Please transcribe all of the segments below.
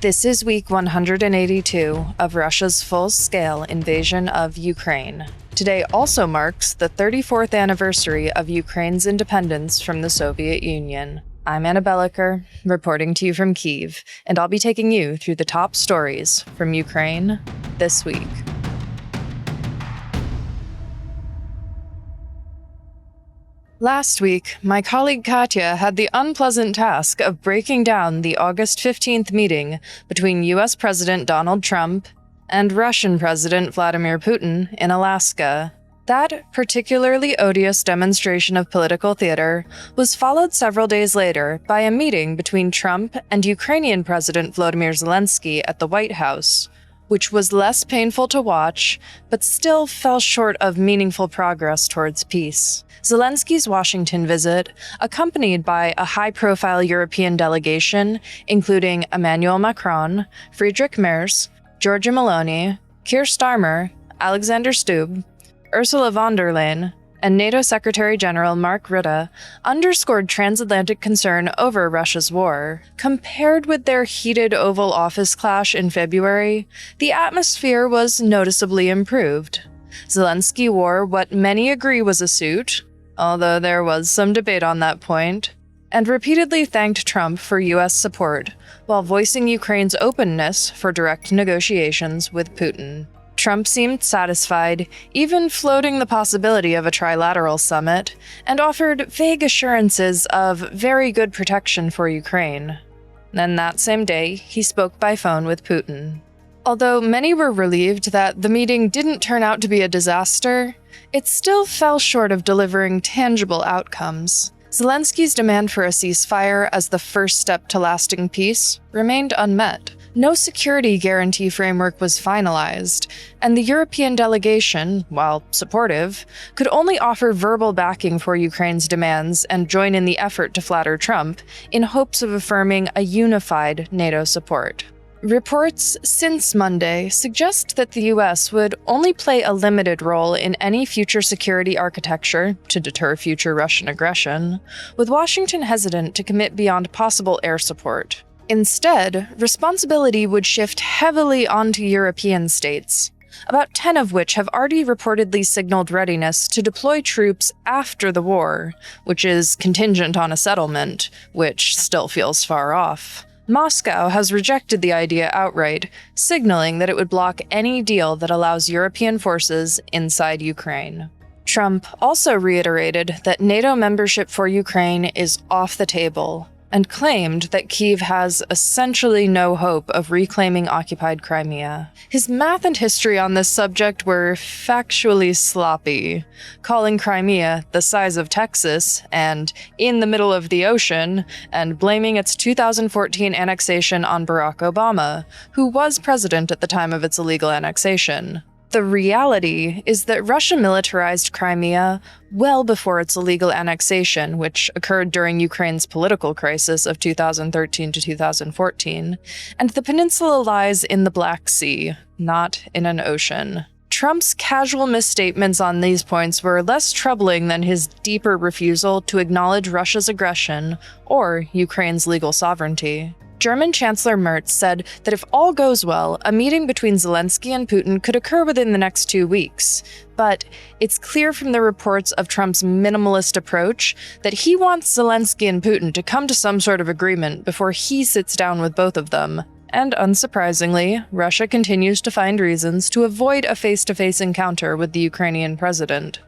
This is week 182 of Russia's full-scale invasion of Ukraine. Today also marks the 34th anniversary of Ukraine's independence from the Soviet Union. I'm Belokur, reporting to you from Kyiv, and I'll be taking you through the top stories from Ukraine this week. Last week, my colleague Katya had the unpleasant task of breaking down the August 15th meeting between U.S. President Donald Trump and Russian President Vladimir Putin in Alaska. That particularly odious demonstration of political theater was followed several days later by a meeting between Trump and Ukrainian President Volodymyr Zelensky at the White House, which was less painful to watch, but still fell short of meaningful progress towards peace. Zelensky's Washington visit, accompanied by a high-profile European delegation, including Emmanuel Macron, Friedrich Merz, Giorgia Meloni, Keir Starmer, Alexander Stubb, Ursula von der Leyen, and NATO Secretary General Mark Rutte, underscored transatlantic concern over Russia's war. Compared with their heated Oval Office clash in February, the atmosphere was noticeably improved. Zelensky wore what many agree was a suit, although there was some debate on that point, and repeatedly thanked Trump for U.S. support, while voicing Ukraine's openness for direct negotiations with Putin. Trump seemed satisfied, even floating the possibility of a trilateral summit, and offered vague assurances of very good protection for Ukraine. Then that same day, he spoke by phone with Putin. Although many were relieved that the meeting didn't turn out to be a disaster, it still fell short of delivering tangible outcomes. Zelensky's demand for a ceasefire as the first step to lasting peace remained unmet. No security guarantee framework was finalized, and the European delegation, while supportive, could only offer verbal backing for Ukraine's demands and join in the effort to flatter Trump in hopes of affirming a unified NATO support. Reports since Monday suggest that the U.S. would only play a limited role in any future security architecture to deter future Russian aggression, with Washington hesitant to commit beyond possible air support. Instead, responsibility would shift heavily onto European states, about 10 of which have already reportedly signaled readiness to deploy troops after the war, which is contingent on a settlement, which still feels far off. Moscow has rejected the idea outright, signaling that it would block any deal that allows European forces inside Ukraine. Trump also reiterated that NATO membership for Ukraine is off the table, and claimed that Kyiv has essentially no hope of reclaiming occupied Crimea. His math and history on this subject were factually sloppy, calling Crimea the size of Texas and in the middle of the ocean, and blaming its 2014 annexation on Barack Obama, who was president at the time of its illegal annexation. The reality is that Russia militarized Crimea well before its illegal annexation, which occurred during Ukraine's political crisis of 2013 to 2014, and the peninsula lies in the Black Sea, not in an ocean. Trump's casual misstatements on these points were less troubling than his deeper refusal to acknowledge Russia's aggression or Ukraine's legal sovereignty. German Chancellor Merz said that if all goes well, a meeting between Zelensky and Putin could occur within the next 2 weeks. But it's clear from the reports of Trump's minimalist approach that he wants Zelensky and Putin to come to some sort of agreement before he sits down with both of them. And unsurprisingly, Russia continues to find reasons to avoid a face-to-face encounter with the Ukrainian president,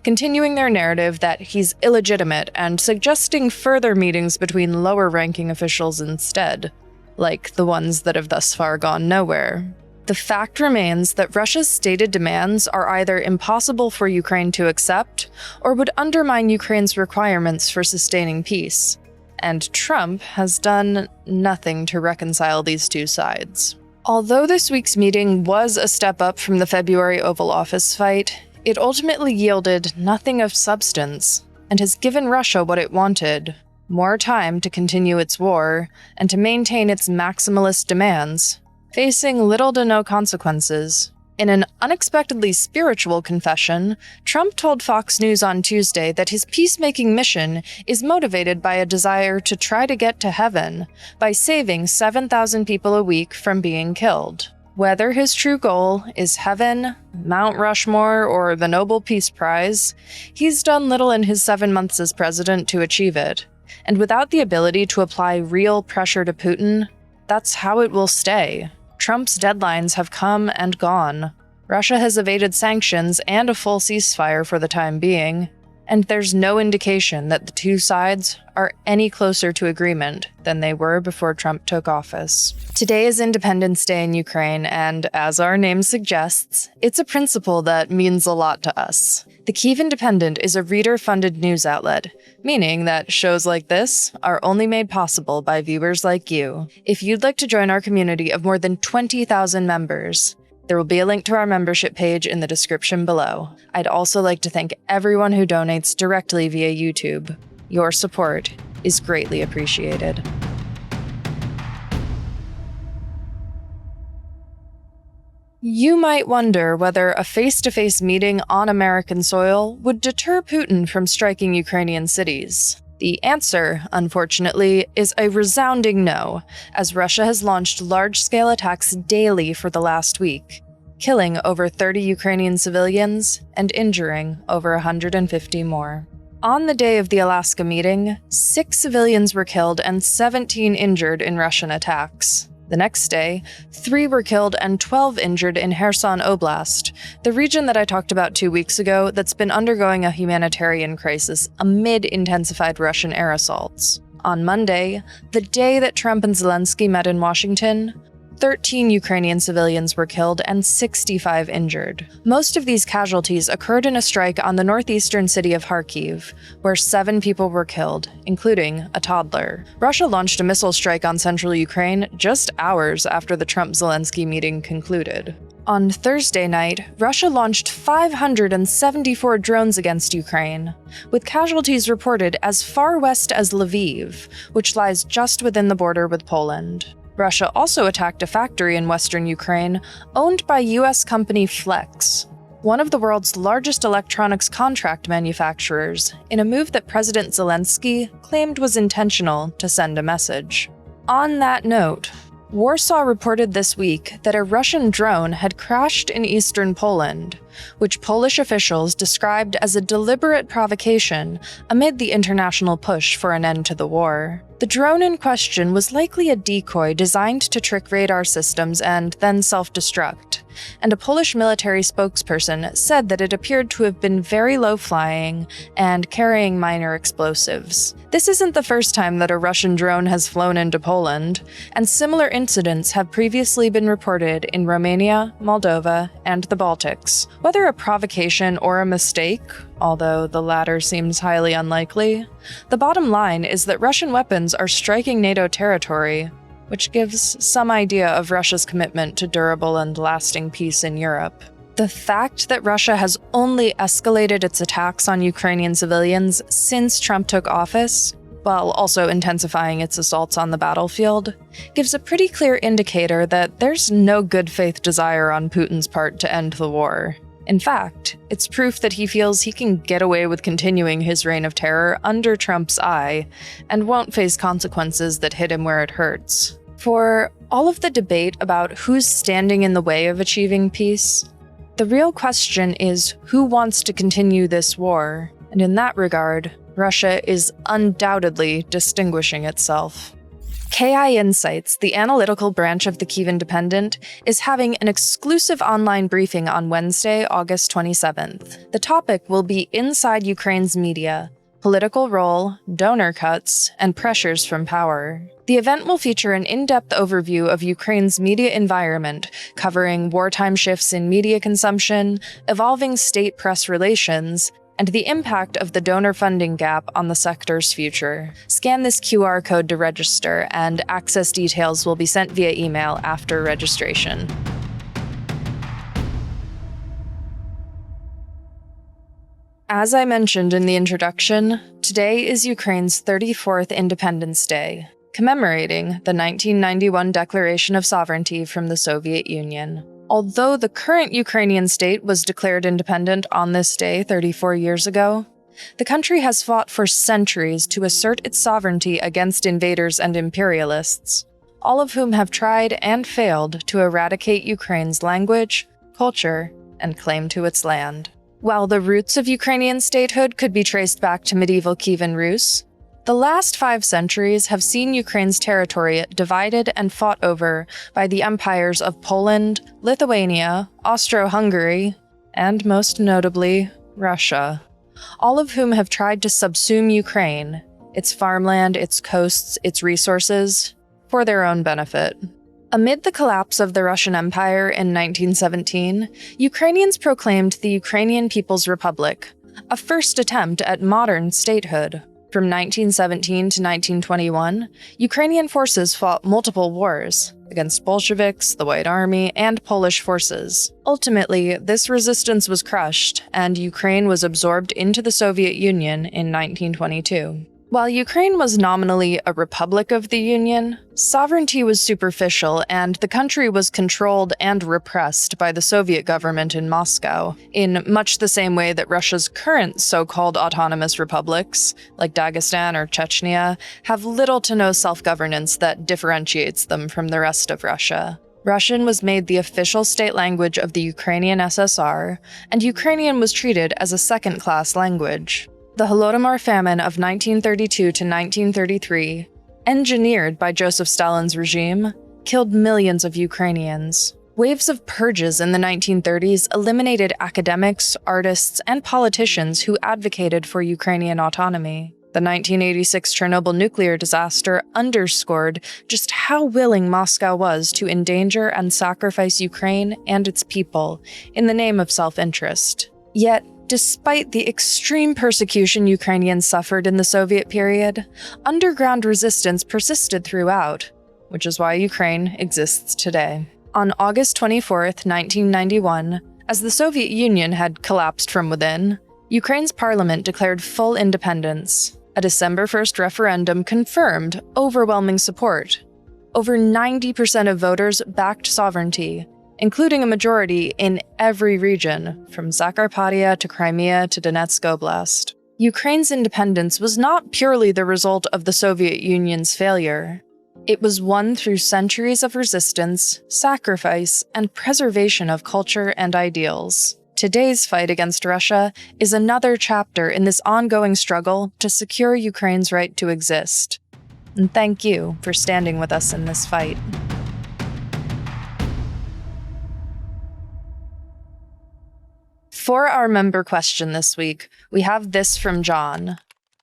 continuing their narrative that he's illegitimate and suggesting further meetings between lower-ranking officials instead, like the ones that have thus far gone nowhere. The fact remains that Russia's stated demands are either impossible for Ukraine to accept or would undermine Ukraine's requirements for sustaining peace, and Trump has done nothing to reconcile these two sides. Although this week's meeting was a step up from the February Oval Office fight, it ultimately yielded nothing of substance, and has given Russia what it wanted: more time to continue its war and to maintain its maximalist demands, facing little to no consequences. In an unexpectedly spiritual confession, Trump told Fox News on Tuesday that his peacemaking mission is motivated by a desire to try to get to heaven by saving 7,000 people a week from being killed. Whether his true goal is heaven, Mount Rushmore, or the Nobel Peace Prize, he's done little in his 7 months as president to achieve it. And without the ability to apply real pressure to Putin, that's how it will stay. Trump's deadlines have come and gone. Russia has evaded sanctions and a full ceasefire for the time being, and there's no indication that the two sides are any closer to agreement than they were before Trump took office. Today is Independence Day in Ukraine, and as our name suggests, it's a principle that means a lot to us. The Kyiv Independent is a reader-funded news outlet, meaning that shows like this are only made possible by viewers like you. If you'd like to join our community of more than 20,000 members, there will be a link to our membership page in the description below. I'd also like to thank everyone who donates directly via YouTube. Your support is greatly appreciated. You might wonder whether a face-to-face meeting on American soil would deter Putin from striking Ukrainian cities. The answer, unfortunately, is a resounding no, as Russia has launched large-scale attacks daily for the last week, killing over 30 Ukrainian civilians and injuring over 150 more. On the day of the Alaska meeting, 6 civilians were killed and 17 injured in Russian attacks. The next day, 3 were killed and 12 injured in Kherson Oblast, the region that I talked about 2 weeks ago that's been undergoing a humanitarian crisis amid intensified Russian air assaults. On Monday, the day that Trump and Zelensky met in Washington, 13 Ukrainian civilians were killed and 65 injured. Most of these casualties occurred in a strike on the northeastern city of Kyiv, where 7 people were killed, including a toddler. Russia launched a missile strike on central Ukraine just hours after the Trump-Zelensky meeting concluded. On Thursday night, Russia launched 574 drones against Ukraine, with casualties reported as far west as Lviv, which lies just within the border with Poland. Russia also attacked a factory in western Ukraine owned by U.S. company Flex, one of the world's largest electronics contract manufacturers, in a move that President Zelensky claimed was intentional to send a message. On that note, Warsaw reported this week that a Russian drone had crashed in eastern Poland, which Polish officials described as a deliberate provocation amid the international push for an end to the war. The drone in question was likely a decoy designed to trick radar systems and then self-destruct, and a Polish military spokesperson said that it appeared to have been very low-flying and carrying minor explosives. This isn't the first time that a Russian drone has flown into Poland, and similar incidents have previously been reported in Romania, Moldova, and the Baltics. Whether a provocation or a mistake, although the latter seems highly unlikely, the bottom line is that Russian weapons are striking NATO territory, which gives some idea of Russia's commitment to durable and lasting peace in Europe. The fact that Russia has only escalated its attacks on Ukrainian civilians since Trump took office, while also intensifying its assaults on the battlefield, gives a pretty clear indicator that there's no good faith desire on Putin's part to end the war. In fact, it's proof that he feels he can get away with continuing his reign of terror under Trump's eye, and won't face consequences that hit him where it hurts. For all of the debate about who's standing in the way of achieving peace, the real question is who wants to continue this war, and in that regard, Russia is undoubtedly distinguishing itself. KI Insights, the analytical branch of the Kyiv Independent, is having an exclusive online briefing on Wednesday, August 27th. The topic will be Inside Ukraine's Media, Political Role, Donor Cuts, and Pressures from Power. The event will feature an in-depth overview of Ukraine's media environment, covering wartime shifts in media consumption, evolving state-press relations, and the impact of the donor funding gap on the sector's future. Scan this QR code to register, and access details will be sent via email after registration. As I mentioned in the introduction, today is Ukraine's 34th Independence Day, commemorating the 1991 Declaration of Sovereignty from the Soviet Union. Although the current Ukrainian state was declared independent on this day 34 years ago, the country has fought for centuries to assert its sovereignty against invaders and imperialists, all of whom have tried and failed to eradicate Ukraine's language, culture, and claim to its land. While the roots of Ukrainian statehood could be traced back to medieval Kievan Rus, the last 5 centuries have seen Ukraine's territory divided and fought over by the empires of Poland, Lithuania, Austro-Hungary, and most notably, Russia, all of whom have tried to subsume Ukraine, its farmland, its coasts, its resources, for their own benefit. Amid the collapse of the Russian Empire in 1917, Ukrainians proclaimed the Ukrainian People's Republic, a first attempt at modern statehood. From 1917 to 1921, Ukrainian forces fought multiple wars against Bolsheviks, the White Army, and Polish forces. Ultimately, this resistance was crushed, and Ukraine was absorbed into the Soviet Union in 1922. While Ukraine was nominally a republic of the Union, sovereignty was superficial and the country was controlled and repressed by the Soviet government in Moscow, in much the same way that Russia's current so-called autonomous republics, like Dagestan or Chechnya, have little to no self-governance that differentiates them from the rest of Russia. Russian was made the official state language of the Ukrainian SSR, and Ukrainian was treated as a second-class language. The Holodomor famine of 1932 to 1933, engineered by Joseph Stalin's regime, killed millions of Ukrainians. Waves of purges in the 1930s eliminated academics, artists, and politicians who advocated for Ukrainian autonomy. The 1986 Chernobyl nuclear disaster underscored just how willing Moscow was to endanger and sacrifice Ukraine and its people in the name of self-interest. Yet, despite the extreme persecution Ukrainians suffered in the Soviet period, underground resistance persisted throughout, which is why Ukraine exists today. On August 24, 1991, as the Soviet Union had collapsed from within, Ukraine's parliament declared full independence. A December 1st referendum confirmed overwhelming support. Over 90% of voters backed sovereignty, including a majority in every region, from Zakarpattia to Crimea to Donetsk Oblast. Ukraine's independence was not purely the result of the Soviet Union's failure. It was won through centuries of resistance, sacrifice, and preservation of culture and ideals. Today's fight against Russia is another chapter in this ongoing struggle to secure Ukraine's right to exist. And thank you for standing with us in this fight. For our member question this week, we have this from John.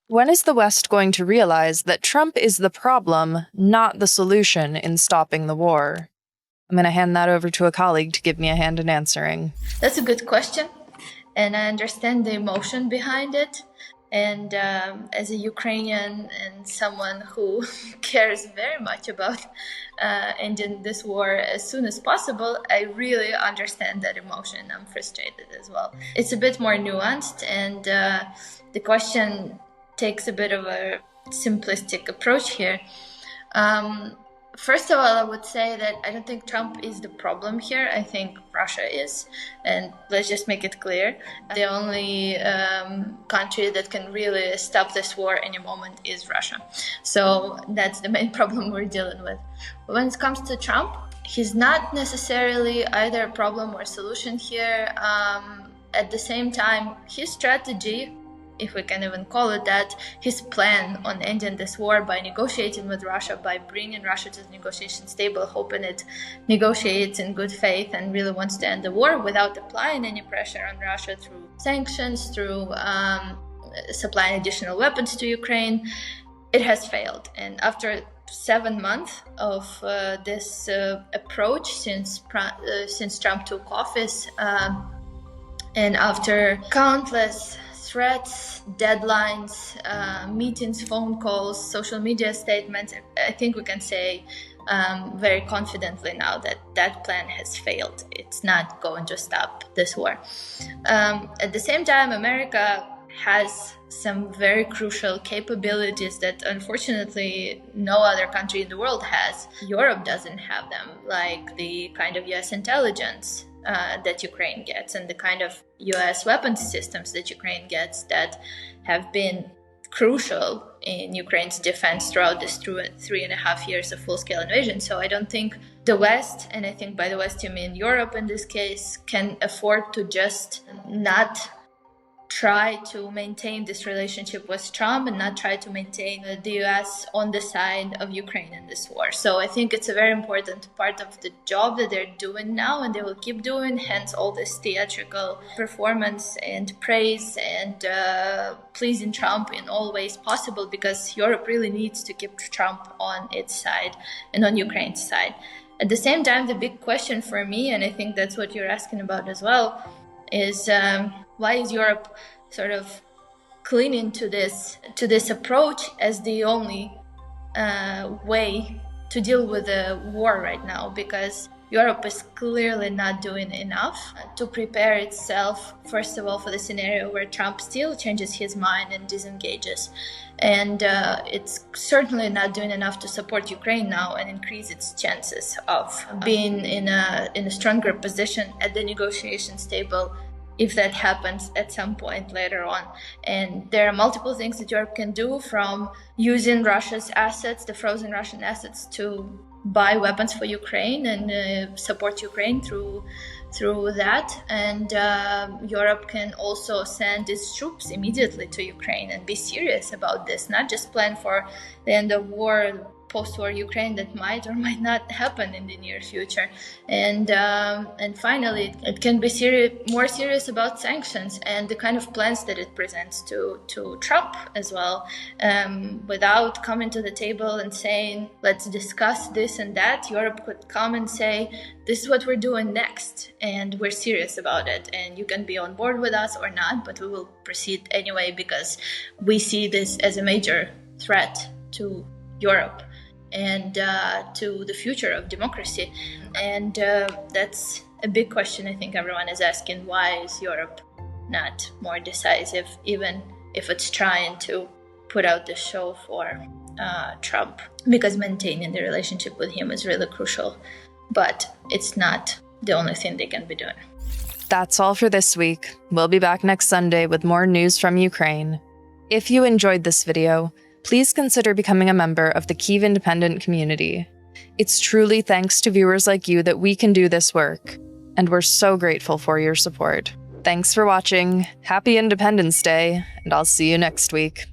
When is the West going to realize that Trump is the problem, not the solution in stopping the war? I'm going to hand that over to a colleague to give me a hand in answering. That's a good question, and I understand the emotion behind it. And as a Ukrainian and someone who cares very much about ending this war as soon as possible, I really understand that emotion. I'm frustrated as well. It's a bit more nuanced, and the question takes a bit of a simplistic approach here. First of all, I would say that I don't think Trump is the problem here. I think Russia is. And let's just make it clear. The only country that can really stop this war any moment is Russia. So that's the main problem we're dealing with. When it comes to Trump, he's not necessarily either a problem or solution here. At the same time, his strategy, if we can even call it that, his plan on ending this war by negotiating with Russia, by bringing Russia to the negotiation table, hoping it negotiates in good faith and really wants to end the war without applying any pressure on Russia through sanctions, through supplying additional weapons to Ukraine, it has failed. And after 7 months of this approach since Trump took office, and after countless threats, deadlines, meetings, phone calls, social media statements, I think we can say very confidently now that that plan has failed. It's not going to stop this war. At the same time, America has some very crucial capabilities that unfortunately no other country in the world has. Europe doesn't have them, like the kind of US intelligence that Ukraine gets and the kind of US weapons systems that Ukraine gets that have been crucial in Ukraine's defense throughout this 3.5 years of full-scale invasion. So I don't think the West, and I think by the West you mean Europe in this case, can afford to just not try to maintain this relationship with Trump and not try to maintain the US on the side of Ukraine in this war. So I think it's a very important part of the job that they're doing now, and they will keep doing, hence all this theatrical performance and praise and pleasing Trump in all ways possible, because Europe really needs to keep Trump on its side and on Ukraine's side. At the same time, the big question for me, and I think that's what you're asking about as well, is why is Europe sort of clinging to this approach as the only way to deal with the war right now? Because Europe is clearly not doing enough to prepare itself, first of all, for the scenario where Trump still changes his mind and disengages. And it's certainly not doing enough to support Ukraine now and increase its chances of being in a stronger position at the negotiations table if that happens at some point later on. And there are multiple things that Europe can do, from using Russia's assets, the frozen Russian assets, to buy weapons for Ukraine and support Ukraine through that. And Europe can also send its troops immediately to Ukraine and be serious about this, not just plan for the end of war, post-war Ukraine that might or might not happen in the near future. And finally, it can be more serious about sanctions and the kind of plans that it presents to Trump as well, without coming to the table and saying, let's discuss this and that. Europe could come and say, this is what we're doing next, and we're serious about it, and you can be on board with us or not, but we will proceed anyway because we see this as a major threat to Europe and to the future of democracy. And that's a big question I think everyone is asking. Why is Europe not more decisive, even if it's trying to put out the show for Trump? Because maintaining the relationship with him is really crucial, but it's not the only thing they can be doing. That's all for this week. We'll be back next Sunday with more news from Ukraine. If you enjoyed this video, please consider becoming a member of the Kyiv Independent community. It's truly thanks to viewers like you that we can do this work, and we're so grateful for your support. Thanks for watching, happy Independence Day, and I'll see you next week.